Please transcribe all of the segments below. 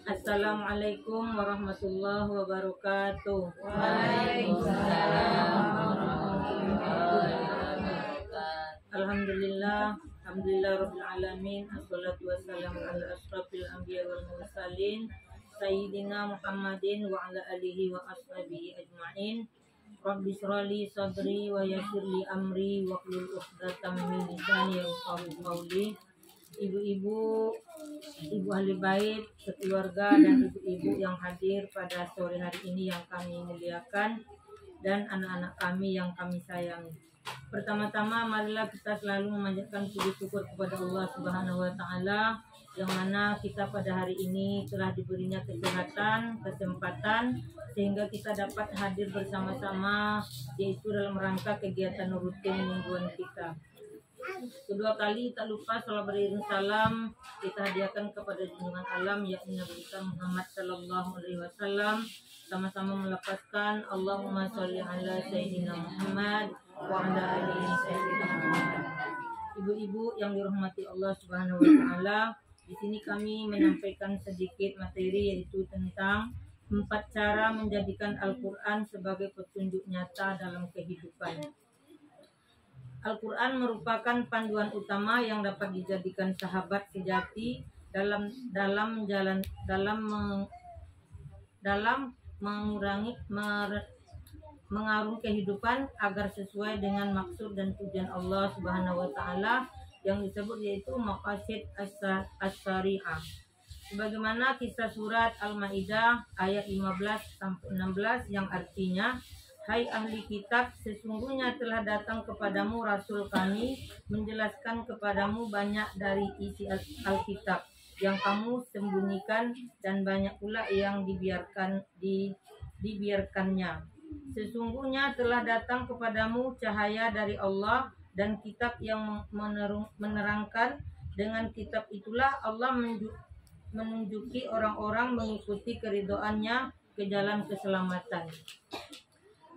Assalamualaikum warahmatullahi wabarakatuh. Waalaikumsalam warahmatullahi wabarakatuh. Alhamdulillah, alhamdulillah rabbil alamin. Assalatu wassalamu ala asrafil anbiya wal mursalin sayyidina Muhammadin wa ala alihi wa ashabihi ajmain. Rabbi shrali sadri wa yassir li amri wa hlul 'uqdatam min lisani yafqahu qawli. Ibu-ibu, ibu ahli bait, sekeluarga dan ibu-ibu yang hadir pada sore hari ini yang kami muliakan, dan anak-anak kami yang kami sayangi. Pertama-tama marilah kita selalu memanjatkan puji syukur kepada Allah Subhanahu wa taala yang mana kita pada hari ini telah diberinya kesehatan, kesempatan sehingga kita dapat hadir bersama-sama, yaitu dalam rangka kegiatan rutin mingguan kita. Kedua kali tak lupa salam beriring salam kita hadiahkan kepada junjungan alam yakni Nabi kita Muhammad sallallahu alaihi wasallam, sama-sama melafazkan Allahumma sholli ala sayyidina Muhammad wa ala alihi sayyidina Muhammad. Ibu-ibu yang dirahmati Allah Subhanahu wa taala, di sini kami menyampaikan sedikit materi yaitu tentang 4 cara menjadikan Al-Qur'an sebagai petunjuk nyata dalam kehidupan. Al-Quran merupakan panduan utama yang dapat dijadikan sahabat sejati dalam mengarungi kehidupan agar sesuai dengan maksud dan tujuan Allah Subhanahu wa taala yang disebut yaitu maqasid as-syari'ah. Sebagaimana kisah surat Al-Maidah ayat 15 sampai 16 yang artinya, hai ahli kitab, sesungguhnya telah datang kepadamu Rasul kami menjelaskan kepadamu banyak dari isi Alkitab yang kamu sembunyikan dan banyak pula yang dibiarkannya. Sesungguhnya telah datang kepadamu cahaya dari Allah dan kitab yang menerangkan. Dengan kitab itulah Allah menunjuki orang-orang mengikuti keridhoannya ke jalan keselamatan.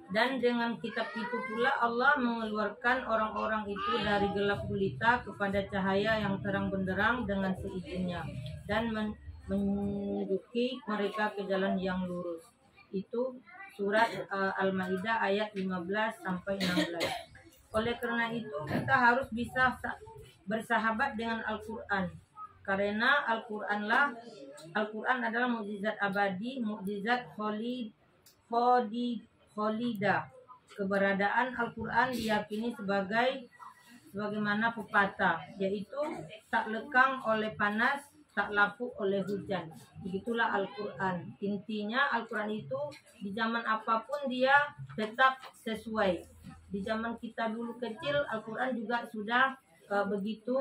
Dan dengan kitab itu pula Allah mengeluarkan orang-orang itu dari gelap gulita kepada cahaya yang terang benderang dengan seizinnya dan menunjuki mereka ke jalan yang lurus. Itu surat Al-Maidah ayat 15 sampai 16. Oleh karena itu kita harus bisa bersahabat dengan Al-Qur'an. Karena Al-Qur'an adalah mukjizat abadi, mukjizat kholidah. Keberadaan Al-Quran diyakini sebagaimana pepatah, yaitu tak lekang oleh panas, tak lapuk oleh hujan. Begitulah Al-Quran. Intinya Al-Quran itu di zaman apapun dia tetap sesuai. Di zaman kita dulu kecil Al-Quran juga sudah begitu,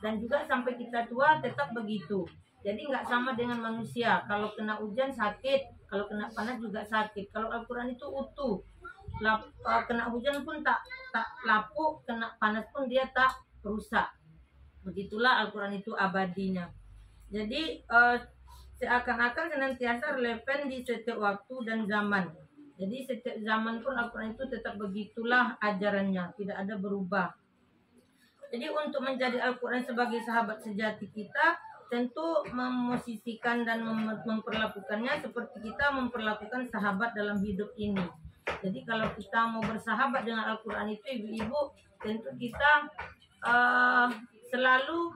dan juga sampai kita tua tetap begitu. Jadi nggak sama dengan manusia. Kalau kena hujan sakit, kalau kena panas juga sakit. Kalau Al-Quran itu utuh, kena hujan pun tak lapuk, kena panas pun dia tak rusak. Begitulah Al-Quran itu abadinya. Jadi seakan-akan senantiasa relevan di setiap waktu dan zaman. Jadi setiap zaman pun Al-Quran itu tetap begitulah ajarannya, tidak ada berubah. Jadi untuk menjadi Al-Quran sebagai sahabat sejati kita, tentu memosisikan dan memperlakukannya seperti kita memperlakukan sahabat dalam hidup ini. Jadi kalau kita mau bersahabat dengan Al-Quran itu, ibu-ibu, tentu kita selalu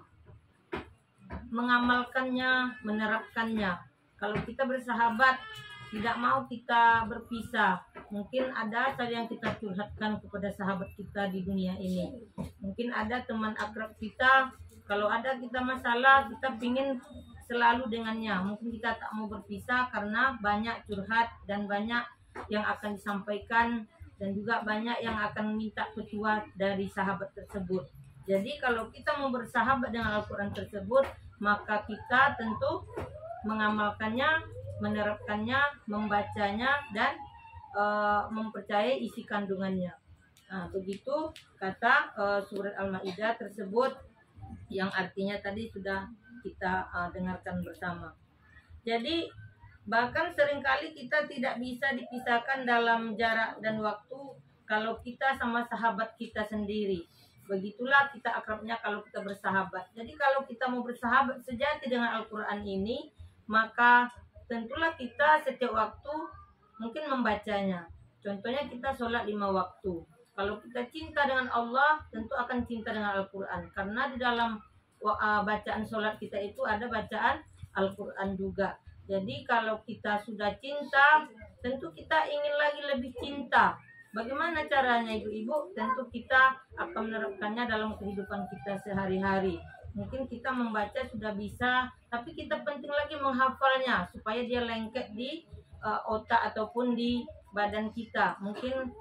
mengamalkannya, menerapkannya. Kalau kita bersahabat, tidak mau kita berpisah. Mungkin ada saja yang kita curhatkan kepada sahabat kita di dunia ini. Mungkin ada teman akrab kita, kalau ada kita masalah, kita pingin selalu dengannya. Mungkin kita tak mau berpisah karena banyak curhat dan banyak yang akan disampaikan, dan juga banyak yang akan minta petua dari sahabat tersebut. Jadi kalau kita mau bersahabat dengan Al-Quran tersebut, maka kita tentu mengamalkannya, menerapkannya, membacanya, dan mempercayai isi kandungannya. Nah, begitu kata surat Al-Maidah tersebut, yang artinya tadi sudah kita dengarkan bersama. Jadi bahkan seringkali kita tidak bisa dipisahkan dalam jarak dan waktu kalau kita sama sahabat kita sendiri. Begitulah kita akrabnya kalau kita bersahabat. Jadi kalau kita mau bersahabat sejati dengan Al-Quran ini, maka tentulah kita setiap waktu mungkin membacanya. Contohnya kita sholat 5 waktu. Kalau kita cinta dengan Allah, tentu akan cinta dengan Al-Quran. Karena di dalam bacaan sholat kita itu ada bacaan Al-Quran juga. Jadi kalau kita sudah cinta, tentu kita ingin lagi lebih cinta. Bagaimana caranya ibu-ibu? Tentu kita akan menerapkannya dalam kehidupan kita sehari-hari. Mungkin kita membaca sudah bisa, tapi kita penting lagi menghafalnya supaya dia lengket di otak ataupun di badan kita. Mungkin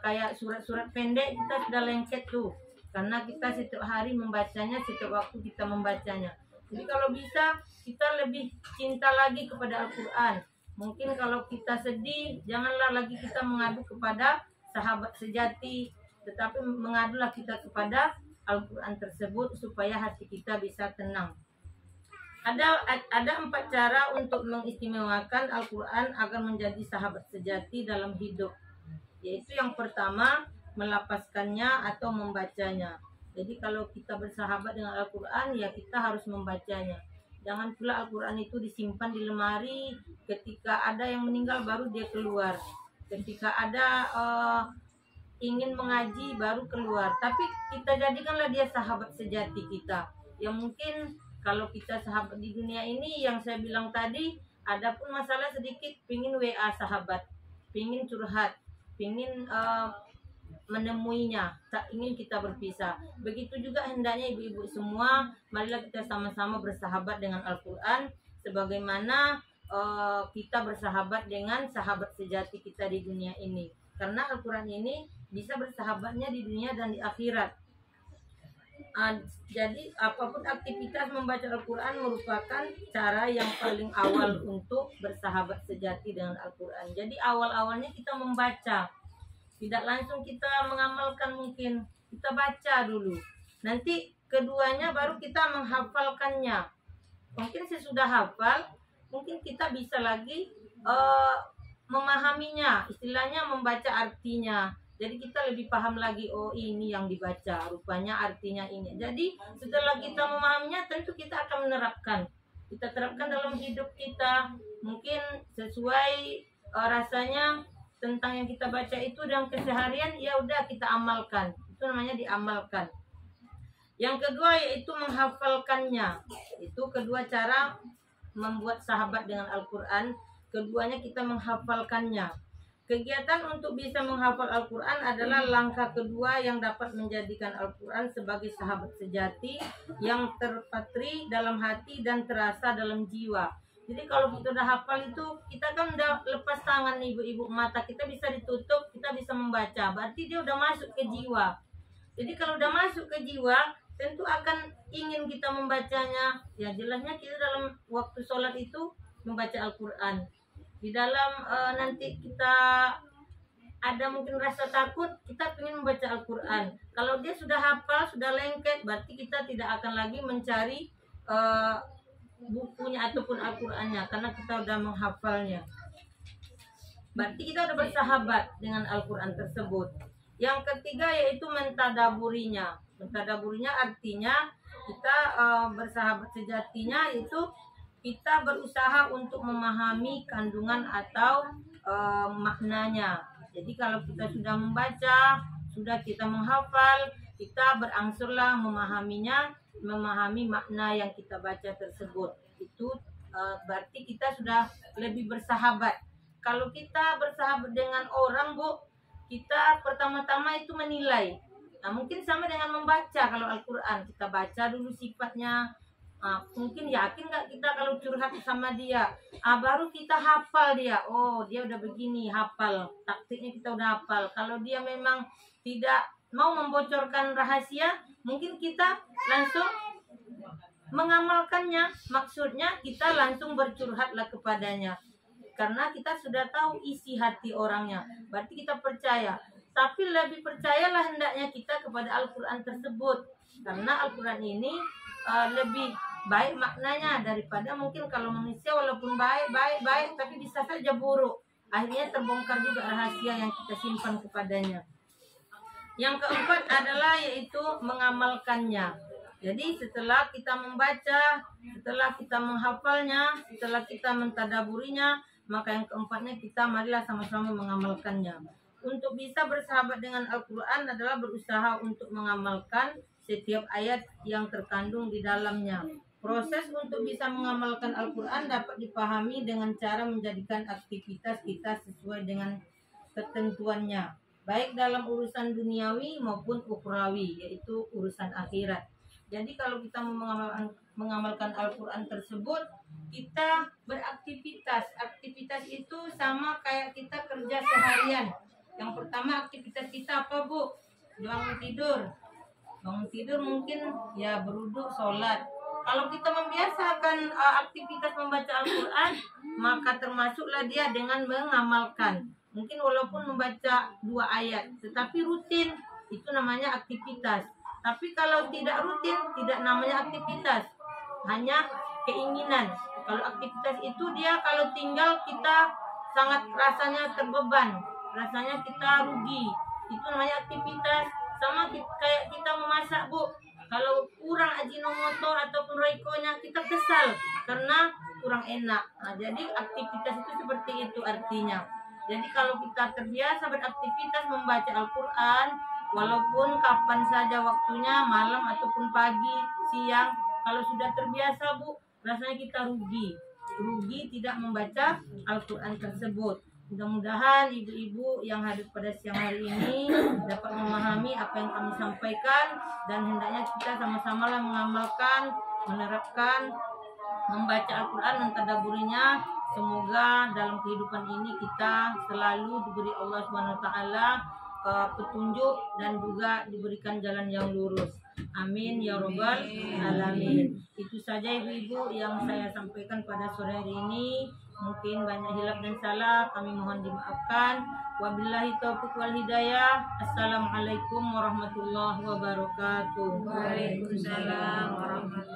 kayak surat-surat pendek kita sudah lengket tuh, karena kita setiap hari membacanya, setiap waktu kita membacanya. Jadi kalau bisa kita lebih cinta lagi kepada Al-Quran. Mungkin kalau kita sedih, janganlah lagi kita mengadu kepada sahabat sejati, tetapi mengadulah kita kepada Al-Quran tersebut supaya hati kita bisa tenang. Ada 4 cara untuk mengistimewakan Al-Quran agar menjadi sahabat sejati dalam hidup. Yaitu yang pertama, melapaskannya atau membacanya. Jadi kalau kita bersahabat dengan Al-Quran, ya kita harus membacanya. Jangan pula Al-Quran itu disimpan di lemari, ketika ada yang meninggal baru dia keluar. Ketika ada ingin mengaji baru keluar. Tapi kita jadikanlah dia sahabat sejati kita. Yang mungkin kalau kita sahabat di dunia ini, yang saya bilang tadi, ada pun masalah sedikit, pingin WA sahabat, pingin curhat, pingin menemuinya, tak ingin kita berpisah. Begitu juga hendaknya ibu-ibu semua, marilah kita sama-sama bersahabat dengan Al-Quran, sebagaimana kita bersahabat dengan sahabat sejati kita di dunia ini. Karena Al-Quran ini bisa bersahabatnya di dunia dan di akhirat. Jadi apapun aktivitas membaca Al-Quran merupakan cara yang paling awal untuk bersahabat sejati dengan Al-Quran. Jadi awal-awalnya kita membaca, tidak langsung kita mengamalkan, mungkin kita baca dulu. Nanti keduanya baru kita menghafalkannya. Mungkin sesudah hafal, mungkin kita bisa lagi memahaminya, istilahnya membaca artinya. Jadi kita lebih paham lagi, oh ini yang dibaca, rupanya artinya ini. Jadi setelah kita memahaminya, tentu kita akan menerapkan. Kita terapkan dalam hidup kita, mungkin sesuai rasanya tentang yang kita baca itu dalam keseharian, ya udah kita amalkan. Itu namanya diamalkan. Yang kedua yaitu menghafalkannya. Itu kedua cara membuat sahabat dengan Al-Quran. Keduanya kita menghafalkannya. Kegiatan untuk bisa menghafal Al-Quran adalah langkah kedua yang dapat menjadikan Al-Quran sebagai sahabat sejati yang terpatri dalam hati dan terasa dalam jiwa. Jadi kalau kita udah hafal itu, kita kan udah lepas tangan nih ibu-ibu, mata kita bisa ditutup, kita bisa membaca. Berarti dia udah masuk ke jiwa. Jadi kalau udah masuk ke jiwa, tentu akan ingin kita membacanya. Ya jelasnya kita dalam waktu sholat itu membaca Al-Quran. Di dalam nanti kita ada mungkin rasa takut, kita ingin membaca Al-Quran. Kalau dia sudah hafal, sudah lengket, berarti kita tidak akan lagi mencari bukunya ataupun Al-Qurannya, karena kita udah menghafalnya. Berarti kita udah bersahabat dengan Al-Quran tersebut. Yang ketiga yaitu mentadaburinya. Mentadaburinya artinya kita bersahabat sejatinya, yaitu kita berusaha untuk memahami kandungan atau maknanya. Jadi kalau kita sudah membaca, sudah kita menghafal, kita berangsurlah memahaminya, memahami makna yang kita baca tersebut. Itu berarti kita sudah lebih bersahabat. Kalau kita bersahabat dengan orang, Bu, kita pertama-tama itu menilai. Nah, mungkin sama dengan membaca. Kalau Al-Quran kita baca dulu sifatnya, mungkin yakin nggak kita kalau curhat sama dia, baru kita hafal dia. Oh, dia udah begini, hafal. Taktiknya kita udah hafal. Kalau dia memang tidak mau membocorkan rahasia, mungkin kita langsung mengamalkannya. Maksudnya kita langsung bercurhatlah kepadanya, karena kita sudah tahu isi hati orangnya. Berarti kita percaya. Tapi lebih percayalah hendaknya kita kepada Al-Quran tersebut, karena Al-Quran ini lebih baik maknanya daripada mungkin kalau manusia walaupun baik, tapi bisa saja buruk. Akhirnya terbongkar juga rahasia yang kita simpan kepadanya. Yang keempat adalah yaitu mengamalkannya. Jadi setelah kita membaca, setelah kita menghafalnya, setelah kita mentadaburinya, maka yang keempatnya kita marilah sama-sama mengamalkannya. Untuk bisa bersahabat dengan Al-Quran adalah berusaha untuk mengamalkan setiap ayat yang terkandung di dalamnya. Proses untuk bisa mengamalkan Al-Quran dapat dipahami dengan cara menjadikan aktivitas kita sesuai dengan ketentuannya, baik dalam urusan duniawi maupun ukhrawi, yaitu urusan akhirat. Jadi kalau kita mengamalkan Al-Quran tersebut, kita beraktivitas. Aktivitas itu sama kayak kita kerja seharian. Yang pertama aktivitas kita apa, Bu? Bangun tidur. Bangun tidur mungkin ya berwudu, sholat. Kalau kita membiasakan aktivitas membaca Al-Quran, maka termasuklah dia dengan mengamalkan. Mungkin walaupun membaca 2 ayat, tetapi rutin, itu namanya aktivitas. Tapi kalau tidak rutin, tidak namanya aktivitas, hanya keinginan. Kalau aktivitas itu dia kalau tinggal kita sangat rasanya terbeban, rasanya kita rugi. Itu namanya aktivitas. Sama kayak kita memasak, Bu. Kalau kurang ajinomoto ataupun roikonya, kita kesal karena kurang enak. Nah, jadi aktivitas itu seperti itu artinya. Jadi kalau kita terbiasa beraktivitas membaca Al-Quran, walaupun kapan saja waktunya, malam ataupun pagi, siang, kalau sudah terbiasa, Bu, rasanya kita rugi tidak membaca Al-Quran tersebut. Mudah-mudahan ibu-ibu yang hadir pada siang hari ini dapat memahami apa yang kami sampaikan, dan hendaknya kita sama-sama mengamalkan, menerapkan, membaca Al-Quran dan tadabburinya. Semoga dalam kehidupan ini kita selalu diberi Allah SWT petunjuk dan juga diberikan jalan yang lurus. Amin ya robbal alamin. Itu saja ibu-ibu yang saya sampaikan pada sore hari ini. Mungkin banyak hilaf dan salah, kami mohon dimaafkan. Wabillahi taufiq wal hidayah. Assalamualaikum warahmatullahi wabarakatuh. Waalaikumsalam warahmatullahi